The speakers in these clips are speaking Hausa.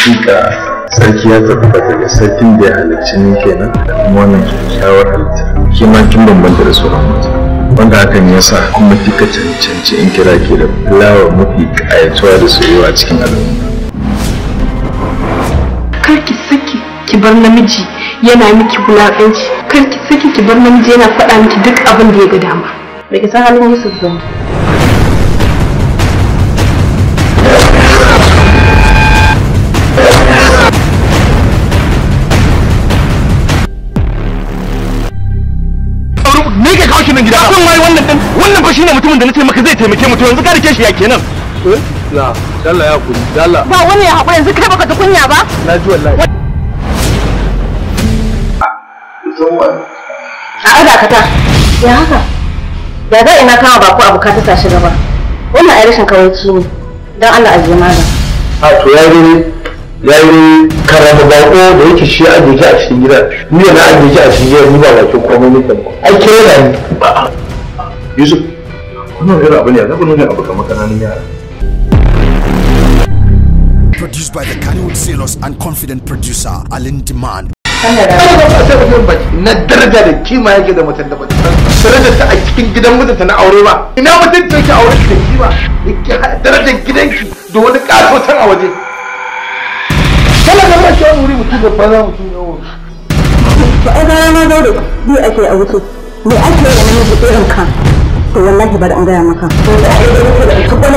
Hakika sarki ya tabbata da sarkin da ya halicci ni kenan da kuma wannan kyakkyawar halitta. Ke ma kin bambanta da sauran mata. Wanda hakan ya sa kuma kika cancanci in kira ke da fulawa mafi ƙayatuwa da soyayya a cikin al'umma. Kar ki saki ki bar namiji yana miki wulaƙanci. Kar ki saki ki bar namiji yana faɗa miki duk abin da ya ga dama. Bai ki san halin Yusuf ba. Me ke kawo shi nan gida? Kun mai wannan fa shine mutumin da nace maka zai taimake mu to yanzu ka rike shi ya kenan. La, dalla ya kuri, dalla. Ba wani ya haƙura yanzu kai baka ta kunya ba? Na ji wallahi. A dakata. Ya haka? Ya ga ina kama ba ku abu ka ta shi gaba. Wannan ai rashin kawaici ne. Dan Allah aje malam. A to ya yi karama bako da yake shi a jiki a cikin gida. Ni na a jiki a cikin gida ni ba bakin komai nake ba. Ai kira ni. Yusuf, wannan irin abu ne ya zaba nuna abu kamar kananan yara. Produced by the Kannywood zealous and confident producer Alin Demand. Na daraja da kima yake da mutum da mutum. Darajar ta a cikin gidan mutunta na aure ba. Ina mutum ta yake aure da kima. Yake darajar gidanki da wani ƙatotan a waje. Kala da rashin wani wuri mutum da fara mutum ya wuri. To ai ga na da bi ake a wuce. Me ake yi da namiji irin ka? To wallahi bari an gaya maka. To da ai da kake da kuma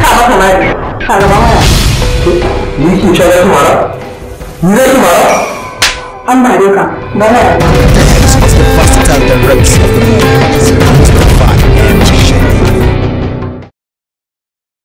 ka maka mari. Ka ga mama. Ni ki shara mara. Ni zai mara. An bare ka. Ba na. The versatile director of the movie.